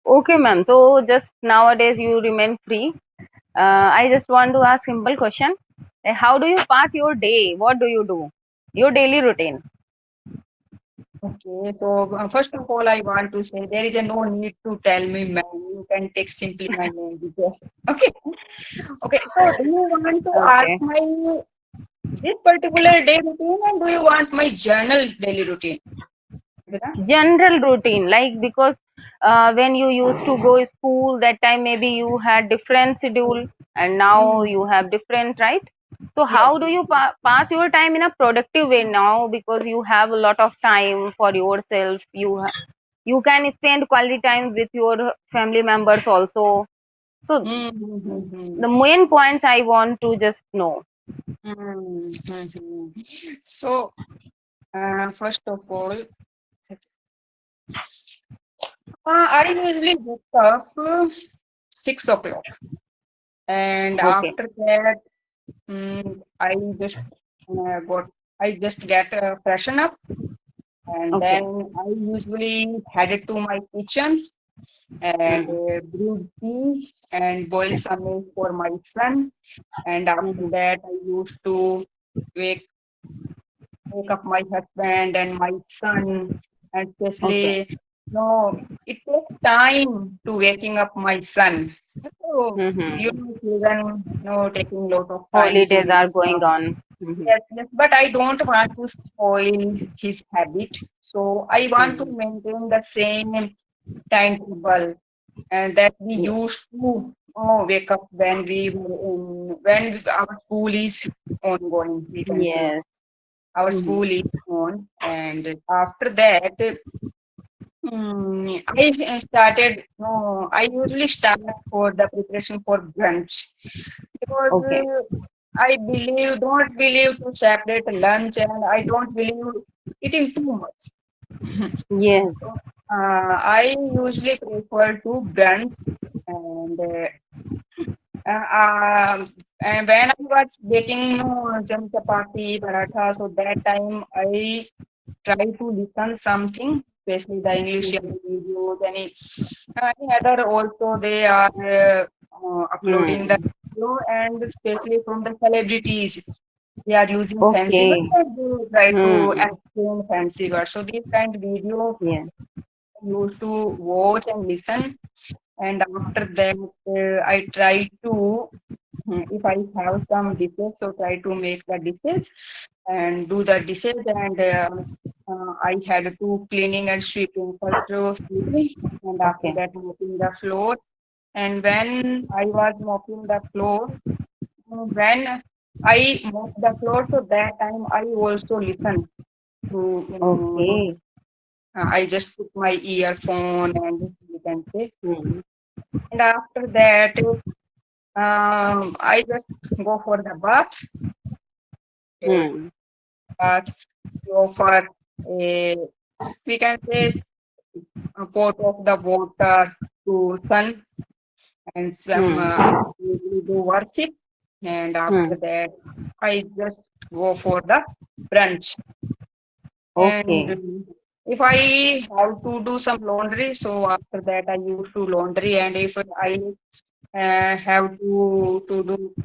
Okay, ma'am. So just nowadays you remain free. I just want to ask simple question. How do you pass your day? What do you do? Your daily routine. Okay, so first of all, I want to say there is a no need to tell me, ma'am. You can take simply my name. Vijay. Okay, okay. So, do you want to ask Okay. my this particular day routine, and do you want my journal daily routine? Is it, General routine, like because when you used to go school, that time maybe you had different schedule, and now Hmm. you have different, right? So Yes, how do yes, you yes. pass your time in a productive way now, because you have a lot of time for yourself, you can spend quality time with your family members also. So Hmm, hmm, hmm, hmm. the main points I want to just know. Hmm, hmm, hmm. So, first of all, I usually wake up 6 o'clock, and Okay. after that, I just got I just get freshen up, and then Okay. I usually headed to my kitchen and Hmm. brew tea and boil some milk for my son. And after Hmm. that, I used to wake wake up my husband and my son, and Okay. especially, no, it takes time to waking up my son. So, Hmm. children, taking lot of time to Holidays wake are going up. on. Hmm. Yes, yes, but I don't want to spoil his habit. So I want to Hmm. maintain the same timetable and that we Yes. used to wake up when we were our school is ongoing, we can say. Yes. Our Hmm. school is on, and after that, I started. No, I usually start for the preparation for brunch because Okay. I believe, don't believe to separate lunch, and I don't believe eating too much. So, Yes. I usually prefer to brunch, and uh, um, and when I was baking jam chapati, paratha, so that time I try to listen something, especially the English Mhm. videos, any other also they are uploading the Hmm. video, and especially from the celebrities. They are using fancy words Okay. and they try to Hmm. explain fancy words. So these kind of video Yes. I used to watch and listen. And after that, I try to, if I have some dishes, so try to make the dishes and do the dishes. And I had to cleaning and sweeping. First sweeping, and after Okay. that mopping the floor. And when I was mopping the floor, when I mop the floor, so that time I also listen to, Okay. I just put my earphone and you can say. Hmm. And after that, I just go for the bath. Take Hmm. bath, go for a, we can say, a pot of the water to sun and some Hmm. usually do worship. And after Hmm. that, I just go for the brunch. And Okay. if I have to do some laundry, so after that I used to laundry. And if I have to do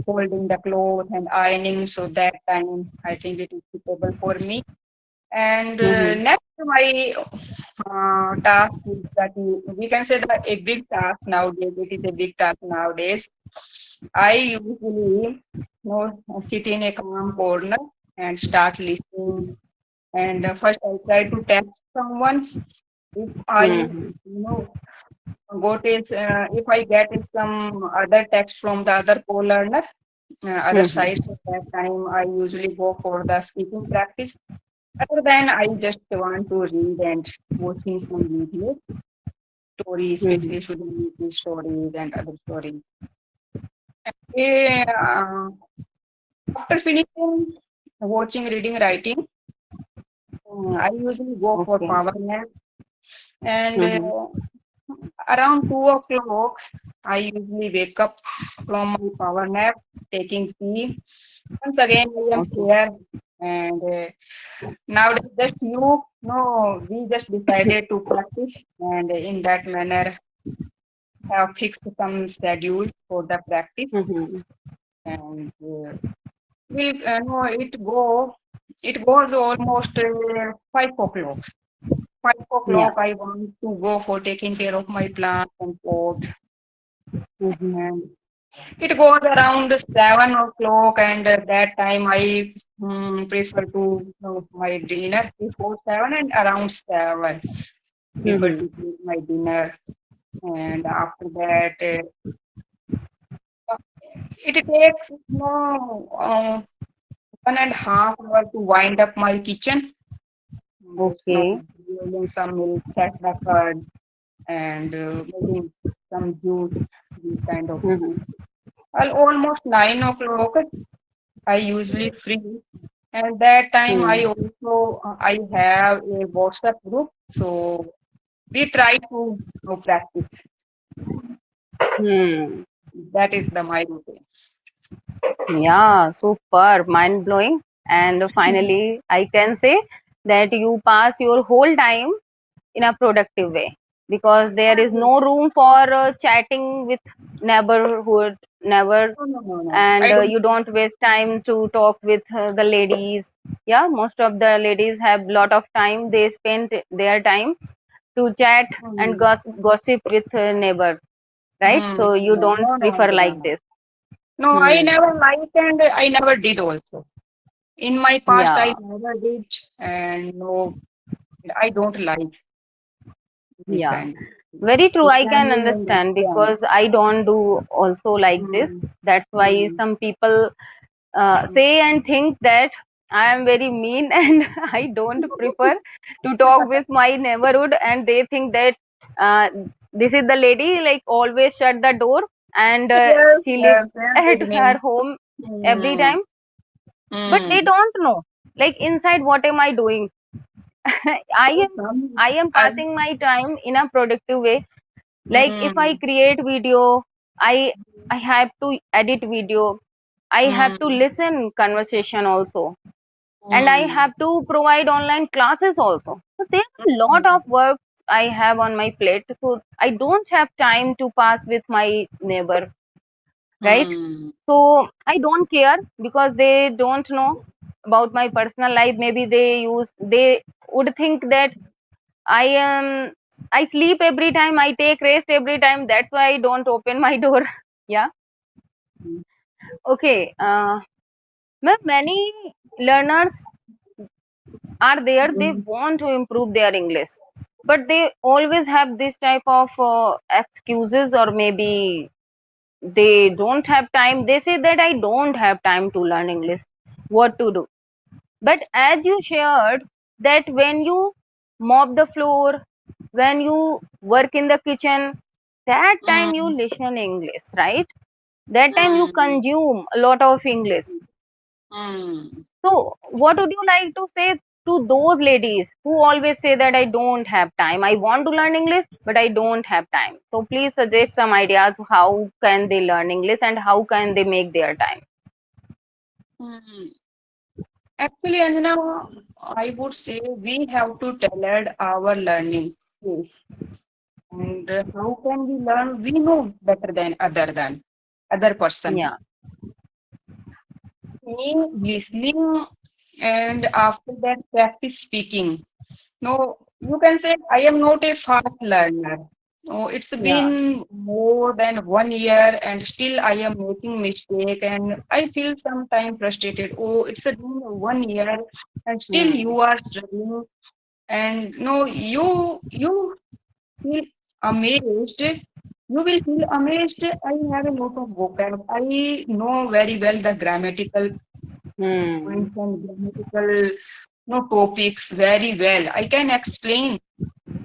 folding the clothes and ironing, so that time I think it is suitable for me. And Hmm. next, my task is that we can say that a big task nowadays. It is a big task nowadays. I usually sit in a calm corner and start listening. And first, I try to text someone. If I Hmm. got is if I get some other text from the other co-learner, other Hmm. sites at that time, I usually go for the speaking practice. Other than I just want to read and watching some video stories, Hmm. especially Sudhamiti stories and other stories. Yeah, after finishing watching, reading, writing, I usually go for Okay. power nap. And Hmm. around 2 o'clock, I usually wake up from my power nap, taking tea. Once again, I am Okay. here. And nowadays, just you no, we just decided to practice, and in that manner, have fixed some schedule for the practice, Mhm. and we no, it goes almost 5 o'clock. 5 o'clock, Yeah. I want to go for taking care of my plants and pot, Mhm. and it goes around 7 o'clock, and that time I prefer to my dinner before 7 and around 7. Prefer to Mhm. take my dinner, and after that, it takes no 1.5 hours to wind up my kitchen. Just Okay. boiling some milk, set the curd, and making some juice, these kind of things. Mhm. Well, almost 9 o'clock, I usually free, and that time I Hmm. also I have a WhatsApp group, so we try to practice. Hmm. That is the my routine. Yeah, super, mind blowing. And finally, I can say that you pass your whole time in a productive way because there is no room for chatting with neighborhood, never, No, no, no, no. and I don't. you don't waste time to talk with the ladies. Yeah, most of the ladies have lot of time. They spend their time to chat and Mm, gossip with neighbor, right? So you no, don't no, no, prefer no, no, like no. this. No, I Hmm. never liked and I never did also. In my past, I Yeah. never did, and no, I don't like this Yeah, kind of thing. very true. So I can can you understand understand? because I don't do also like this. Mm, That's why mm, some people mm. say and think that I am very mean and I don't prefer to talk with my neighborhood, and they think that uh, this is the lady like always shut the door and Yes, she yes, lives same at with her me. home every Mm, time, but they mm. don't know like inside what am I doing. I So am some, I am I, passing my time in a productive way. Like if I mm, create video, I have to edit video, I have to mm, listen conversation also, and I mm, have to provide online classes also. So there are a lot mm, of work I have on my plate, so I don't have time to pass with my neighbor, right? mm, So I don't care because they don't know about my personal life. Maybe they would think that I am I sleep every time, I take rest every time. That's why I don't open my door. Yeah. mm, Okay. Many learners are there. They mm, want to improve their English, but they always have this type of excuses, or maybe they don't have time. They say that I don't have time to learn English. What to do? But as you shared that when you mop the floor, when you work in the kitchen, that time you mm, listen English, right? That time you mm, consume a lot of English. mm. So, what would you like to say to those ladies who always say that I don't have time? I want to learn English, but I don't have time. So, please suggest some ideas how can they learn English and how can they make their time. Mm. Actually, Anjana, I would say we have to tailor our learning pace. And how can we learn? We know better than other person. Yeah, Me listening and after that practice speaking. No, you can say I am not a fast learner. Oh, it's yeah. been more than 1 year and still I am making mistake and I feel sometimes frustrated. Oh, it's been 1 year and still Hmm. you are struggling. And no, you feel amazed. You will feel amazed. I have a lot of vocab. I know very well the grammatical Hmm. points and grammatical topics very well. I can explain.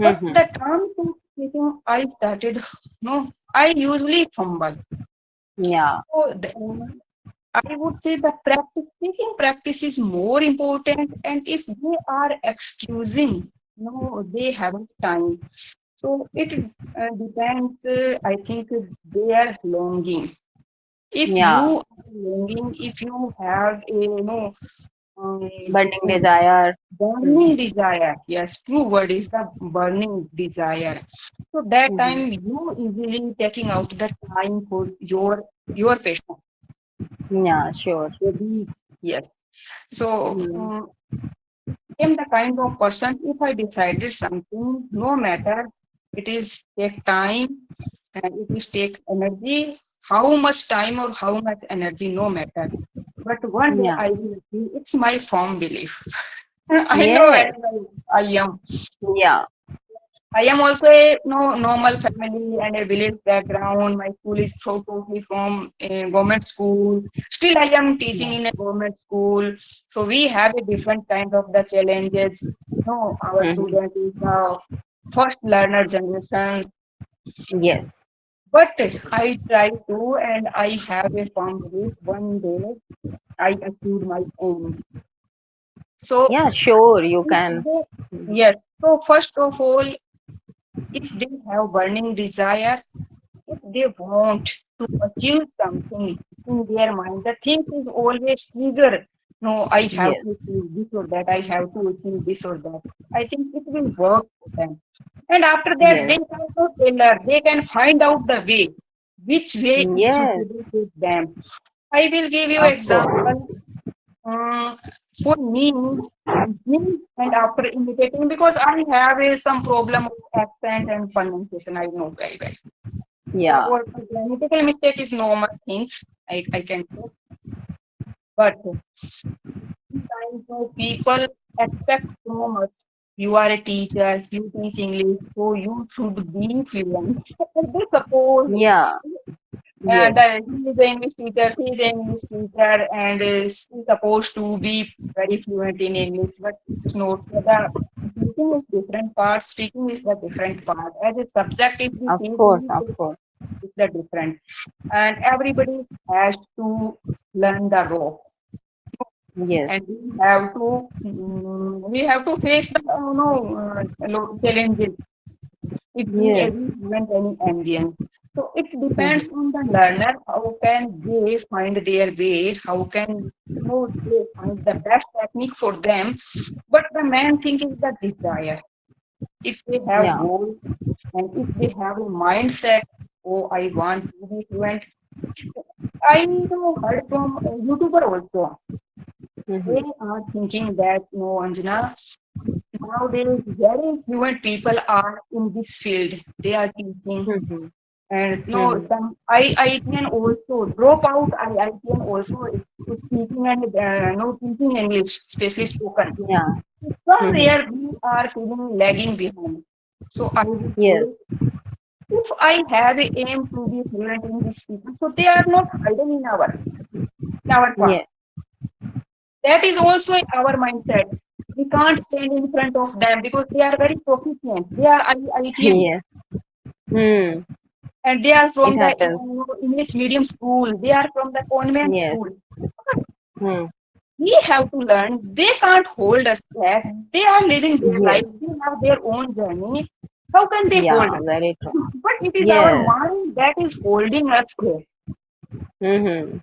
But Hmm. the term to speaking, I started, no, I usually fumble. Yeah. So I would say the speaking practice is more important. And if they are excusing, no, they haven't time. So it depends, I think, their longing. If you Yeah. are longing, if you have a, Burning different. desire. Burning Mhm. desire. Yes, true word is the burning desire. So that Mhm. time you easily taking out the time for your passion, Yeah, sure. hobbies. Yes. So Mm. I am the kind of person if I decided something, no matter it is take time and it is take energy, how much time or how much energy, no matter. But one day Yeah. I will achieve. It's my firm belief. I know Yes. very well I am. Yeah. I am also a normal family and a village background. My school is totally from a government school. Still, I am teaching Yeah. in a government school. So we have a different kind of the challenges. No, our Mhm. student is the first learner generation. Yes. But I try to, and I have a firm belief. One day I achieved my aim. So Yeah, sure. You if can. they, Mhm. yes. So first of all, if they have burning desire, if they want to achieve something in their mind, the thing is always trigger. No, I have to Yes. achieve this or that. I have to achieve this or that. I think it will work for them. And after that, they Yes. can also tailor. They can find out the way, which way is suitable Yes. to them. I will give you Of course. example. Uh, for me, listening and after imitating, because I have some problem of accent and pronunciation. I know very well. So Yeah. what grammatical mistake is normal things, I can say, but sometimes people expect from us. You are a teacher, you teach English, so you should be fluent. They suppose Yeah. and Yes. he is an English teacher, she is an English teacher, and is supposed to be very fluent in English, but it's not. The teaching is different part, speaking is the different part. As a subject, if we Of teach course. English, Of course. it's the different. And everybody has to learn the ropes, Yes. and we have to face the challenges if we Yes. implement any ambience. So it depends Mhm. on the learner how can they find their way, how can they find the best technique for them. But the main thing is the desire. If they have Yeah. goals and if they have a mindset, oh, I want to be fluent. I know heard from a YouTuber also. They Mhm. are thinking that no, Anjana, nowadays very fluent people are in this field. They are teaching. Mhm. And no, Mhm. some I can also drop out. I can also speaking and no teaching English, especially spoken. Yeah. Mhm. Somewhere we are feeling lagging behind. So I would Yes. say if I have a aim to be fluent in this speaking, so they are not hidden in our path. Yes. That is also our mindset. We can't stand in front of them because they are very proficient. They are IITian Yes. Hmm. and they are It from the happens. English medium school. They are from the convent Yes. school. Hmm. We have to learn. They can't hold us back. They are living their life. Yes. They have their own journey. How can they hold Yeah. us? Very true. But it is our Yes. mind that is holding us there. Mhm.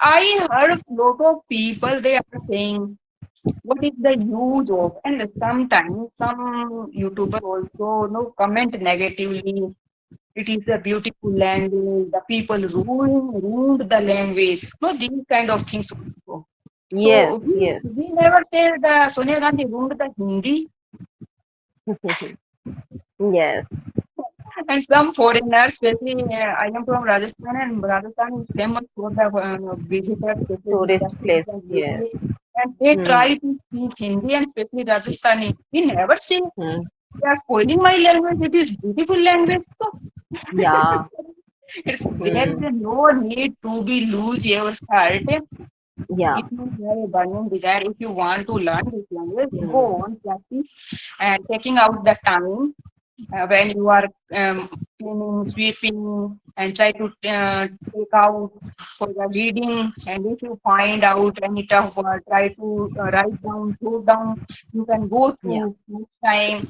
I heard a lot of people they are saying, what is the use of? And sometimes some YouTuber also comment negatively. It is a beautiful language. The people ruined the language. No, these kind of things also. Yes. So Yes. we never say the Sonia Gandhi ruined the Hindi Yes. and some foreigners, especially I am from Rajasthan and Rajasthan is famous for the visitors, especially the Tourist students place. and Yes. ladies. And they Hmm. try to speak Hindi and especially Rajasthani. We never say Hmm. they are spoiling my language. It is beautiful language. So Yeah. there is Hmm. no need to be lose your heart. Yeah. If you have a burning desire, if you want to learn this language, go Hmm. on practice and taking out the time when you are cleaning, sweeping, and try to take out for the reading. And if you find out any tough word, try to write down, jot down. You can go Yeah. through next time.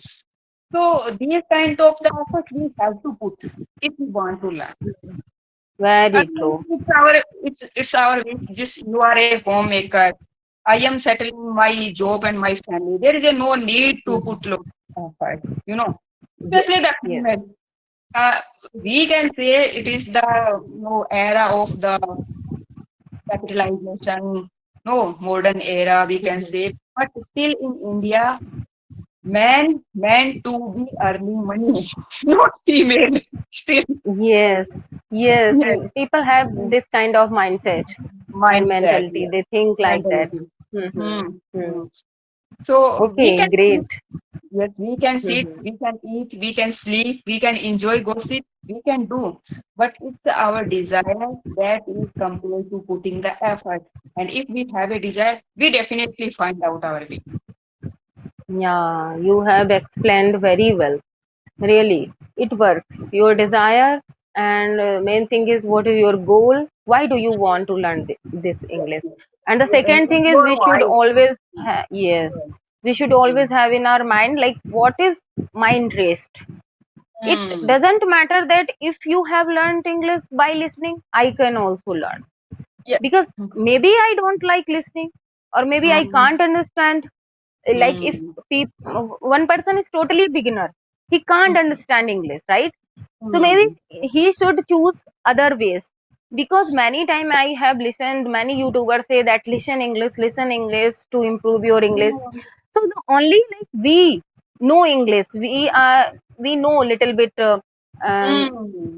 So these kind of the effort we have to put if we want to learn. Very And true. it's our wish. Just you are a homemaker. I am settling my job and my family. There is a no need to Mhm. put lot of effort, Yes, especially the yes, female. Uh, we can say it is the era of the capitalization, no modern era we can Mhm. say. But still in India, men to be earning money, not female. Still, yes, yes. yes. People have this kind of mindset and Mindset, mentality. yes. They think like that. Mentality. Hmm. Hmm. Hmm. Hmm. So we Okay, can great. yes, we can sit, Mhm. we can eat, we can sleep, we can enjoy gossip, we can do. But it's our desire that is compared to putting the effort. And if we have a desire, we definitely find out our way. Yeah, you have explained very well. Really, it works. Your desire and main thing is what is your goal? Why do you want to learn this Yes, English? yes. And the second It's thing is your we should wife. always Hmm. yes, Yes. we should Hmm. always have in our mind like what is my interest. It Hmm. doesn't matter that if you have learned English by listening, I can also learn Yes. because Hmm. maybe I don't like listening or maybe I Hmm. can't understand. Like if Hmm. one person is totally beginner, he can't Hmm. understand English, right? So maybe Hmm. he should choose other ways, because many time I have listened many YouTubers say that listen English to improve your English. So the only like we know English, we know little bit Hmm.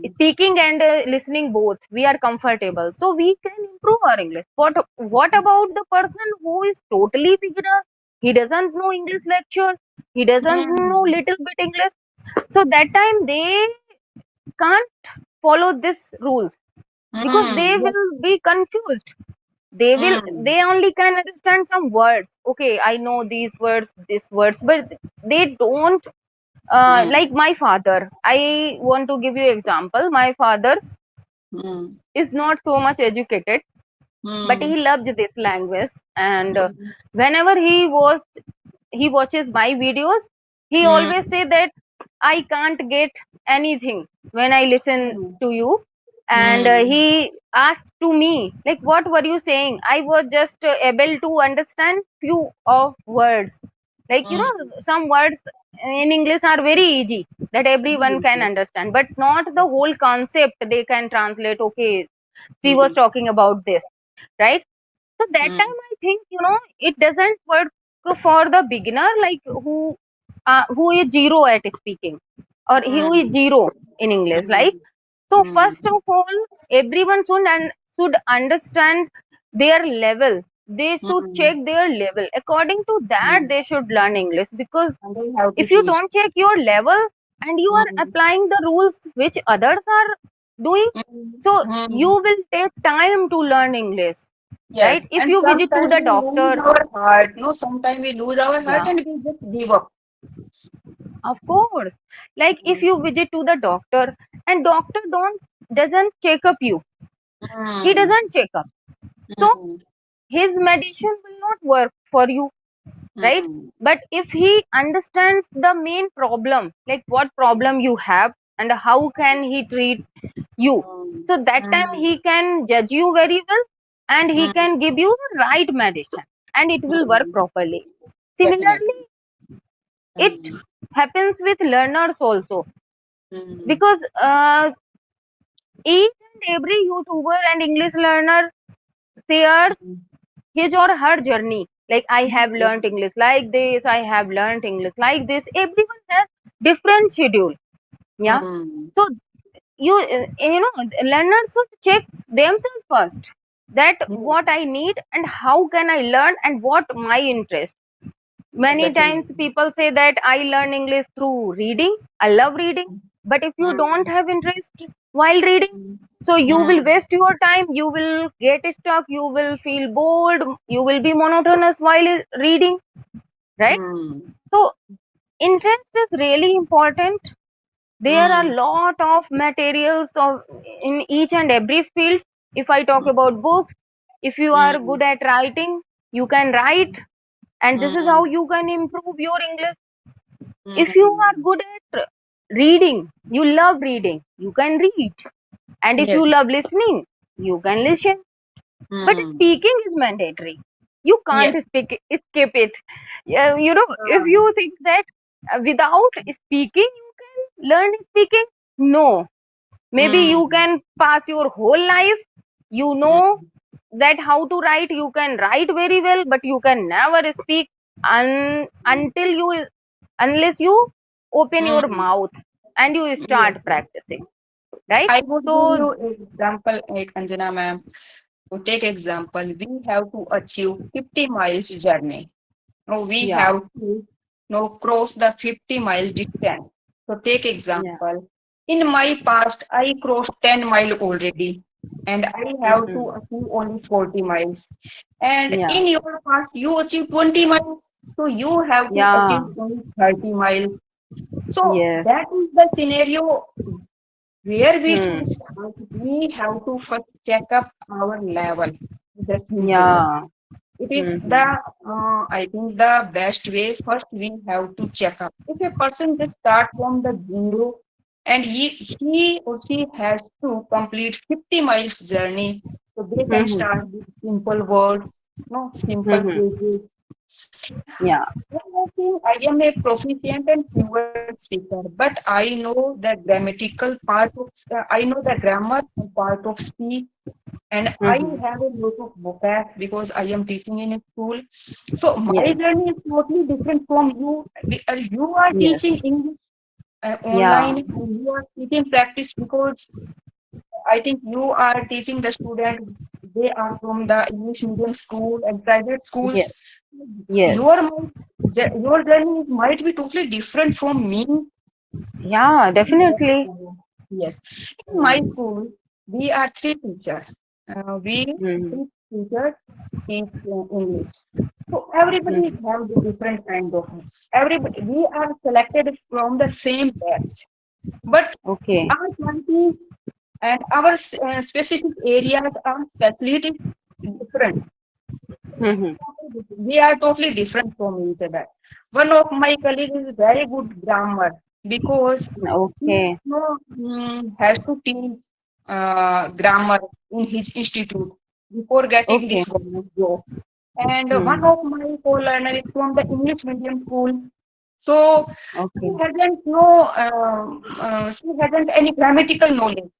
speaking and listening both, we are comfortable, so we can improve our English. What about the person who is totally beginner? He doesn't know English lecture, he doesn't know Hmm. little bit English, so that time they can't follow this rules because Hmm. they Yes. will be confused. They Hmm. only can understand some words. Okay, I know these words, but they don't like Hmm. my father. I want to give you example. My father Hmm. is not so much educated, but Hmm. he loved this language, and Hmm. whenever he watches my videos, he always Hmm. say that I can't get anything when I listen Hmm. to you. And Hmm. he asked to me like, what were you saying? I was just able to understand few of words, like Hmm. some words in English are very easy that everyone Yes, can yes, understand, but not the yes. whole concept they can translate. Okay, she was Hmm. talking about this, right? So that Hmm. time I think it doesn't work for the beginner, like who is zero at speaking, or who is Hmm. zero in English, like. Hmm. So Hmm. first of all, everyone should understand their level. They should Hmm. check their level. According to that, Hmm. they should learn English, because And they have to if you choose. don't check your level and you are Hmm. applying the rules which others are doing, Hmm. so you Hmm. will take time to learn English, Yes, right? If and you visit to sometimes the we doctor, lose our heart. No, sometimes we lose our heart yeah, and we just give up. of course. Like if Hmm. you visit to the doctor and doctor don't doesn't check up you, he Hmm. doesn't check up, so Hmm. his medicine will not work for you, right? Hmm. But if he understands the main problem, like what problem you have and how can he treat you, Hmm. so that time Hmm. he can judge you very well, and he Hmm. can give you the right medicine, and it will work Hmm. properly. Similarly, Definitely. it Hmm. happens with learners also, Hmm. because each and every YouTuber and English learner shares Hmm. his or her journey. Like, I Yes, have yes. learned English like this, I have learned English like this. Everyone has different schedule. Yeah. Hmm. So learners should check themselves first, that Yes, what I need and how can I learn and what my interest. Many definitely. times people say that I learn English through reading, I love reading, but if you don't Hmm. have interest while reading, Hmm. so you will Hmm. waste your time, you will get stuck, you will feel bored, you will be monotonous while reading, right? Hmm. So interest is really important. There are Hmm. lot of materials of in each and every field. If I talk about books, if you are Hmm. good at writing, you can write, and this is how Hmm. you can improve your English. If you are Hmm. good at reading, you love reading, you can read, and if Yes. you love listening, you can listen. But Hmm. speaking is mandatory. You can't Yes. skip it. Yeah, you know, if Um, you think that without speaking you can learn speaking, no. Maybe you mm, can pass your whole life, you know, mm, that how to write, you can write very well, but you can never speak until you, unless you open your mm. mouth and you Yes. start practicing, right? I would give So you an example, Anjana ma'am. To take example, we have to achieve 50 miles journey. Now we yeah, have to now cross the 50 mile distance. So take yeah. example. In my past, I crossed 10 mile already, and I have to Hmm. achieve only 40 miles. And Yeah, in your past, you achieve 20 miles, so you have to achieve yeah. only 30 miles. So Yes. that is the scenario where we should Hmm. start. We have to first check up our level with the teacher. Yeah. It is the, Hmm. I think the best way. First, we have to check up. If a person just start from the zero and he or she has to complete 50 miles journey, so they can Hmm. start with simple words, no simple Hmm. phrases. Yeah. I think I am a proficient and fluent speaker, but I know the grammatical part of, I know the grammar and part of speech, and I Hmm. have a lot of vocab because I am teaching in a school. So my Yes. journey is totally different from you. You are teaching Yes. English Yeah. online and you are speaking practice because I think you are teaching the student. They are from the English medium school and private schools. Yes. Yes. Your your journey is, might be totally different from me. Yeah, definitely. Yes. In my Hmm. school, we are three teachers. We Hmm. three teachers teach English. So everybody Hmm. have the different kind of. Everybody we are selected from the same batch, but Okay. our qualities and our specific areas, our specialties different. Hmm. We are totally different from each other. One of my colleagues is very good grammar because he Okay. has to teach grammar in his institute before getting Okay. this government job. And one Hmm. of my co-learner is from the English medium school. So Okay. she hasn't any grammatical knowledge,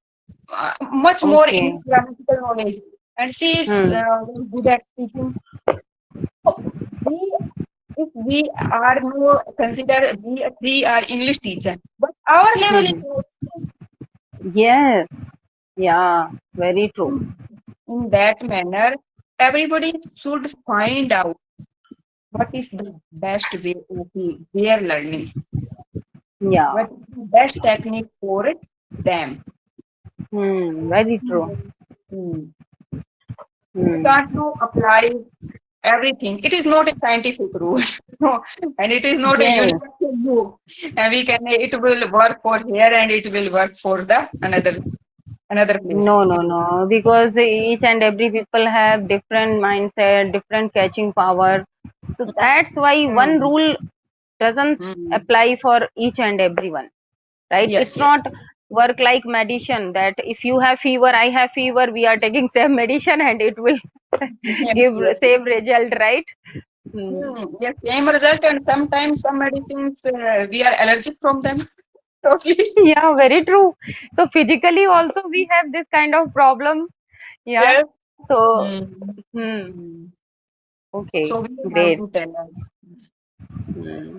much more Okay. English grammatical knowledge, and she is Hmm. very good at speaking. So we, if we are no consider we are English teacher, but our level is Hmm. not same. Yes. Yeah. Very true. In that manner, everybody should find out what is the best way of their learning, Yeah. what is the best technique for them. Hmm. Very true. Hmm. We Hmm. can't now apply everything. It is not a scientific rule, no, and it is not a Yes. universal rule. And we can it will work for here and it will work for the another place. No, no, no. Because each and every people have different mindset, different catching power. So that's why one Hmm. rule doesn't Hmm. apply for each and everyone, right? Yes, It's yes, not work like medicine that if you have fever, I have fever, we are taking same medicine and it will yes, give yes. same result, right? Hmm. Yes, same result, and sometimes some medicines we are allergic from them. Totally. Yeah, very true. So physically also we have this kind of problem. Yeah. Yes. So, Hmm. hmm. Hmm. Okay, So we have great. to tell them. Hmm.